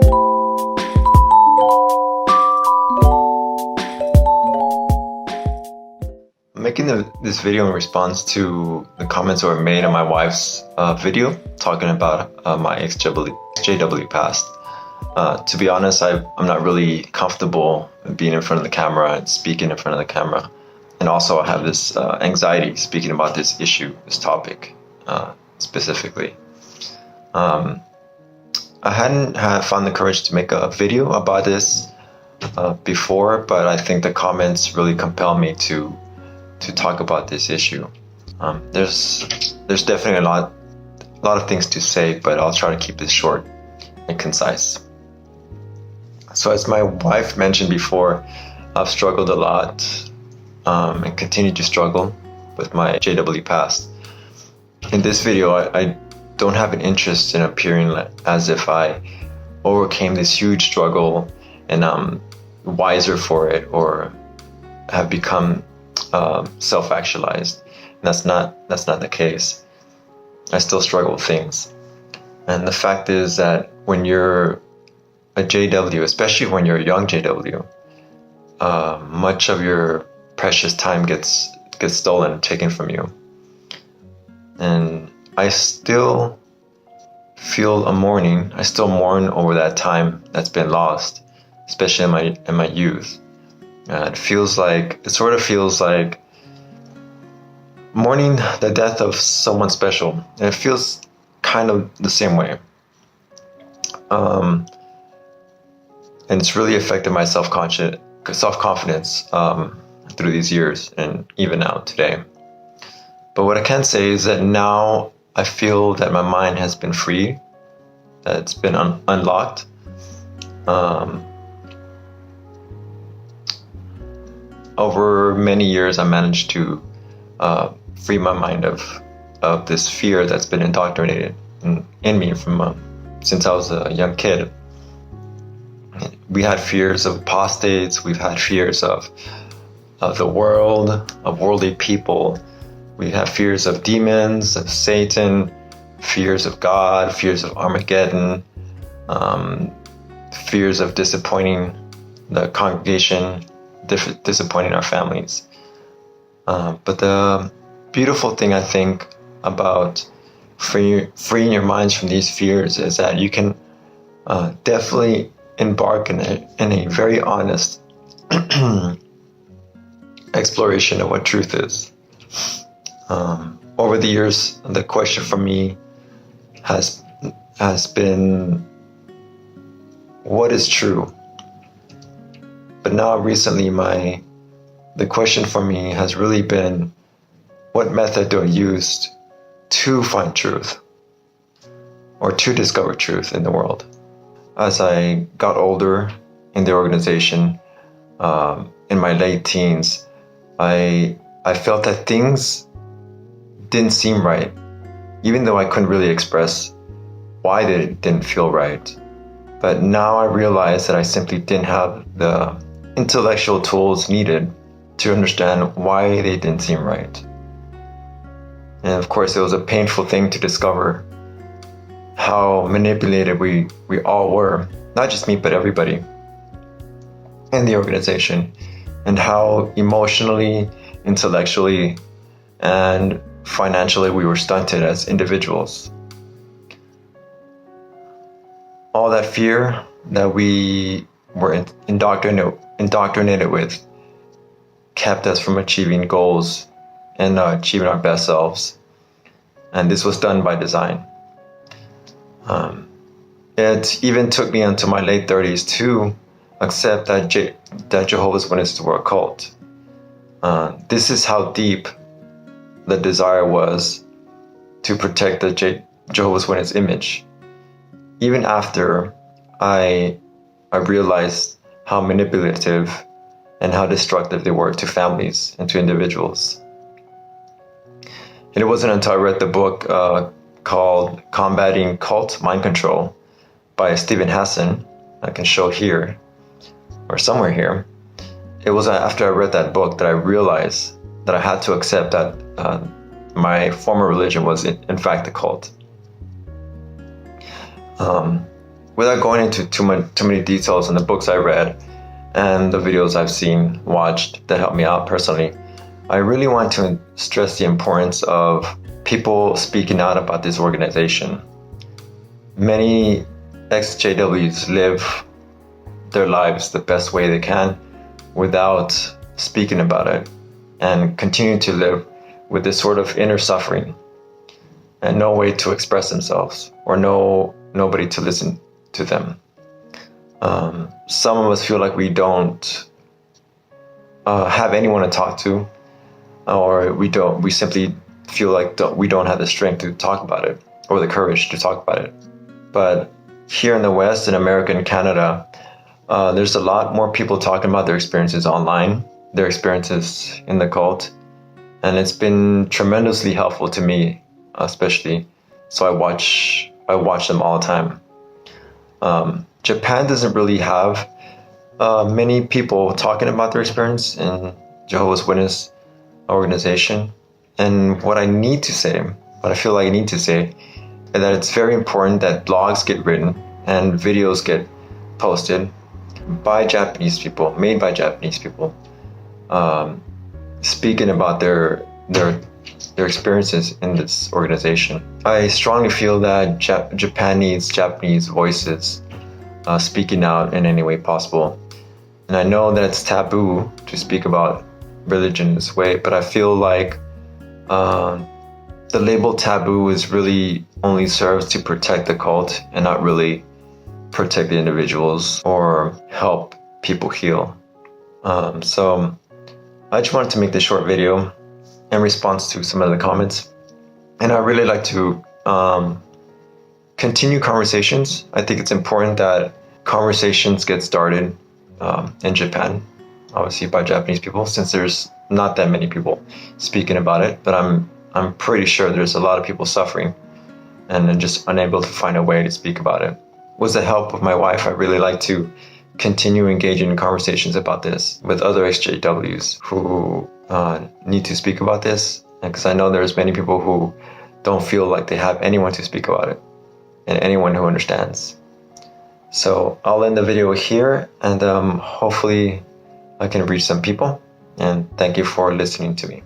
I'm making this video in response to the comments that were made on my wife's video talking about my ex-JW past. To be honest, I'm not really comfortable being in front of the camera and speaking in front of the camera. And also I have this anxiety speaking about this issue, this topic specifically. I hadn't found the courage to make a video about this before, but I think the comments really compel me to talk about this issue. There's definitely a lot of things to say, but I'll try to keep this short and concise. So as my wife mentioned before, I've struggled a lot and continue to struggle with my JW past. In this video, I don't have an interest in appearing as if I overcame this huge struggle and I'm wiser for it or have become self-actualized. That's not the case. I still struggle with things. And the fact is that when you're a JW, especially when you're a young JW, much of your precious time gets stolen and taken from you. And I still feel a mourning. I still mourn over that time that's been lost, especially in my youth. It sort of feels like mourning the death of someone special. And it feels kind of the same way. And it's really affected my self-confidence through these years and even now today. But what I can say is that now I feel that my mind has been free, that it's been unlocked. Over many years, I managed to free my mind of this fear that's been indoctrinated in me from since I was a young kid. We had fears of apostates. We've had fears of the world, of worldly people. We have fears of demons, of Satan, fears of God, fears of Armageddon, fears of disappointing the congregation, disappointing our families. But the beautiful thing I think about freeing your minds from these fears is that you can definitely embark in a very honest exploration of what truth is. Over the years, the question for me has been, what is true? But now recently, the question for me has really been, what method do I use to find truth or to discover truth in the world? As I got older in the organization, in my late teens, I felt that things didn't seem right, even though I couldn't really express why they didn't feel right. But now I realize that I simply didn't have the intellectual tools needed to understand why they didn't seem right. And of course, it was a painful thing to discover how manipulated we all were, not just me, but everybody in the organization, and how emotionally, intellectually, and financially we were stunted as individuals. All that fear that we were indoctrinated with kept us from achieving goals and achieving our best selves. And this was done by design. It even took me into my late 30s to accept that Jehovah's Witnesses were a cult. This is how deep the desire was to protect the Jehovah's Witness image. Even after I realized how manipulative and how destructive they were to families and to individuals. And it wasn't until I read the book called Combating Cult Mind Control by Stephen Hassan, I can show here, or somewhere here. It was after I read that book that I realized that I had to accept that my former religion was in fact a cult. without going into too many details on the books I read and the videos I've seen, watched that helped me out personally, I really want to stress the importance of people speaking out about this organization. Many ex-JWs live their lives the best way they can without speaking about it and continue to live with this sort of inner suffering and no way to express themselves or nobody to listen to them. Some of us feel like we don't have anyone to talk to, or we simply feel like we don't have the strength to talk about it or the courage to talk about it. But here in the West, in America and Canada, there's a lot more people talking about their experiences online, their experiences in the cult, and it's been tremendously helpful to me, especially. So I watch them all the time. Japan doesn't really have many people talking about their experience in Jehovah's Witness organization. And what I feel like I need to say, is that it's very important that blogs get written and videos get posted by Japanese people, made by Japanese people, speaking about their experiences in this organization. I strongly feel that Japan needs Japanese voices speaking out in any way possible. And I know that it's taboo to speak about religion this way, but I feel like the label taboo is really only serves to protect the cult and not really protect the individuals or help people heal. So I just wanted to make this short video in response to some of the comments. And I really like to continue conversations. I think it's important that conversations get started in Japan, obviously by Japanese people, since there's not that many people speaking about it, but I'm pretty sure there's a lot of people suffering and just unable to find a way to speak about it. With the help of my wife, I really like to continue engaging in conversations about this with other XJWs who need to speak about this, because I know there's many people who don't feel like they have anyone to speak about it and anyone who understands. So I'll end the video here, and hopefully I can reach some people, and thank you for listening to me.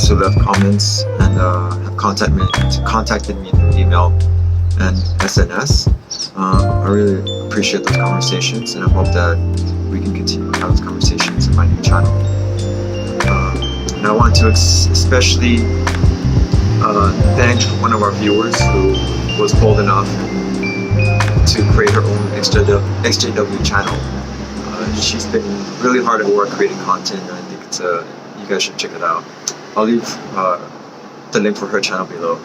viewers who left comments and have contacted me through email and SNS. I really appreciate those conversations, and I hope that we can continue to have those conversations in my new channel. And I want to especially thank one of our viewers who was bold enough to create her own XJW channel. She's been really hard at work creating content, and I think you guys should check it out. I'll leave the link for her channel below.